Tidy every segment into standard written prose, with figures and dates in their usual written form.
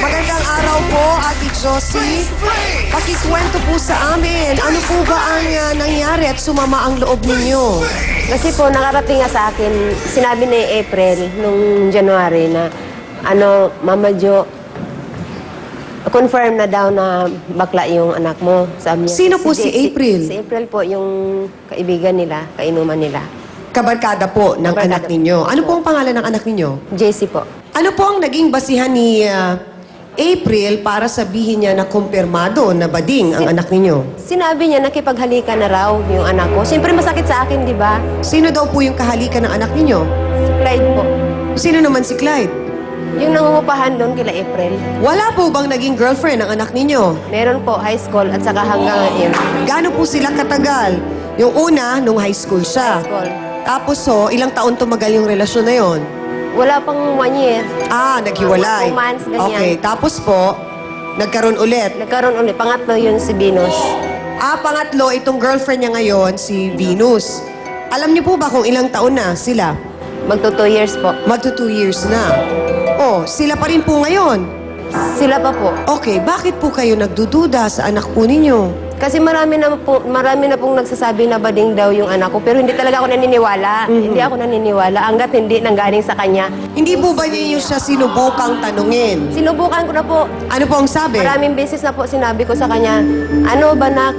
Magandang araw po, Ate Josie. Pakikwento po sa amin, ano po ba ang nangyari at sumama ang loob ninyo? Kasi po, nakarating nga sa akin, sinabi ni April nung January na, Mama Jo, confirm na daw na bakla yung anak mo. Sabi niya, Sino po si April? Si April po, yung kaibigan nila, kainuman nila. Kabarkada po ng Kabarkada anak ninyo. po. Ano po ang pangalan ng anak ninyo? JC po. Ano po ang naging basihan ni April para sabihin niya na kumpirmado na bading ang anak ninyo? Sinabi niya, nakipaghalikan na raw yung anak ko. Siyempre masakit sa akin, di ba? Sino daw po yung kahalikan ng anak ninyo? Si Clyde po. Sino naman si Clyde? Yung nangungupahan doon kila April. Wala po bang naging girlfriend ang anak ninyo? Meron po, high school at saka hanggang ngayon. Gaano po sila katagal? Yung una, nung high school siya. High school. Tapos ilang taon tumagal yung relasyon na yon? Wala pang 1 year. Naghiwalay. 2 months, ganyan. Okay, tapos po, nagkaroon ulit. Nagkaroon ulit. Pangatlo yun si Venus. Pangatlo, itong girlfriend niya ngayon, si Venus. Alam niyo po ba kung ilang taon na sila? Magto 2 years po. Magto 2 years na. Sila pa rin po ngayon. Sila pa po. Okay, bakit po kayo nagdududa sa anak po ninyo? Kasi marami na pong nagsasabi na bading daw yung anak ko. Pero hindi talaga ako naniniwala. Hindi ako naniniwala hanggat hindi nanggaling sa kanya. Hindi po ba ninyo siya sinubukang tanungin? Sinubukan ko na po. Ano po ang sabi? Maraming beses na po sinabi ko sa kanya, ano ba nak,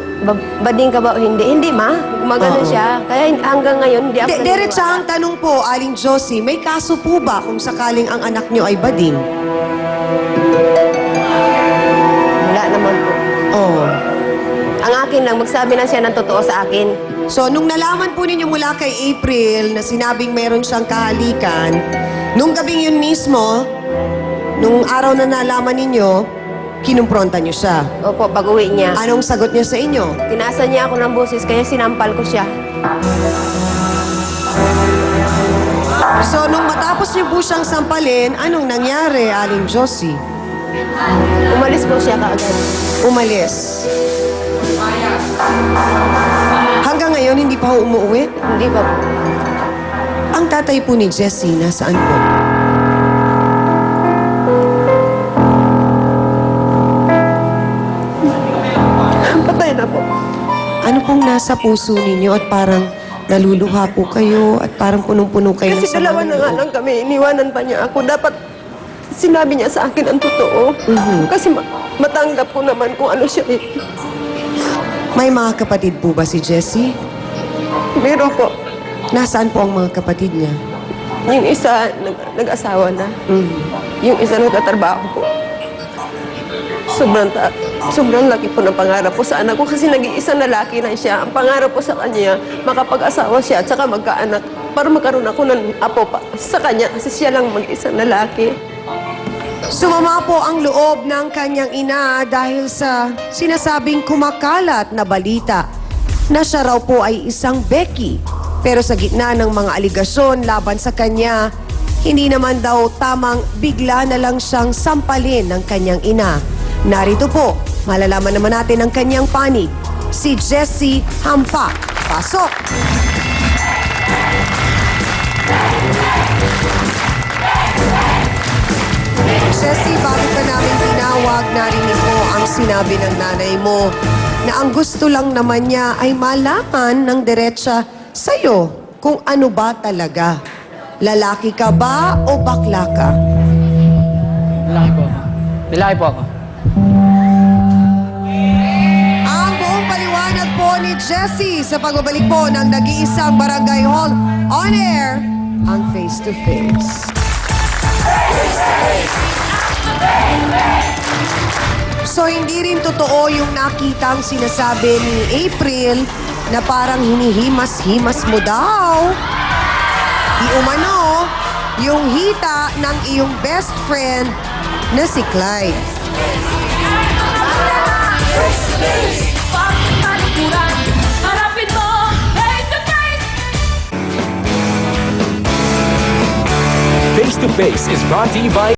bading ka ba o hindi? Hindi ma, gumagano siya. Kaya hanggang ngayon, hindi ako naniniwala. Diretsahang tanong po, Aling Josie, may kaso po ba kung sakaling ang anak niyo ay bading? Wala naman po. Ang akin lang, magsabi lang siya ng totoo sa akin. So, nung nalaman po ninyo mula kay April na sinabing meron siyang kahalikan, nung gabing yun mismo, nung araw na nalaman ninyo, kinumpronta niyo siya. Opo, pag-uwi niya. Anong sagot niya sa inyo? Tinasa niya ako ng boses, kaya sinampal ko siya. So, nung matapos niyo po siyang sampalin, anong nangyari, Aling Josie? Umalis po siya kaagad. Umalis. Hanggang ngayon, hindi pa ho umuwi? Hindi pa po. Ang tatay po ni Jessie, nasaan po? Patay na po. Ano pong nasa puso ninyo at parang naluluha po kayo at parang punong-puno kayo Kasi ng sama dalawa ng na nga loob? lang kami, iniwanan pa niya ako. Dapat sinabi niya sa akin ang totoo. Kasi matanggap ko naman kung ano siya eh. May mga kapatid po ba si Jessie? Meron po. Nasaan po ang mga kapatid niya? Yung isa, nag-asawa na. Yung isa nagtatrabaho po. Sobrang laki po ng pangarap po sa anak ko kasi nag-iisang lalaki lang siya. Ang pangarap po sa kanya, makapag-asawa siya at saka magkaanak para magkaroon ako ng apo pa sa kanya kasi siya lang mag-isang lalaki. Sumama po ang loob ng kanyang ina dahil sa sinasabing kumakalat na balita na siya raw po ay isang Becky. Pero sa gitna ng mga aligasyon laban sa kanya, hindi naman daw tamang bigla na lang siyang sampalin ng kanyang ina. Narito po, malalaman naman natin ang kanyang panig. Si Jessie Hampa. Pasok! Jessie, bago ka namin tinawag, narinig mo ang sinabi ng nanay mo na ang gusto lang naman niya ay malaman ng diretsa sa'yo kung ano ba talaga. Lalaki ka ba o bakla ka? Lalaki po ako. Lalaki po ako. Ang buong paliwanag po ni Jessie sa pagbabalik po ng nag-iisang Barangay Hall on air, ang Face to Face. So, hindi rin totoo yung nakitang sinasabi ni April na parang hinihimas-himas mo daw. Di umano, yung hita ng iyong best friend na si Clyde. Face to Face is brought to you by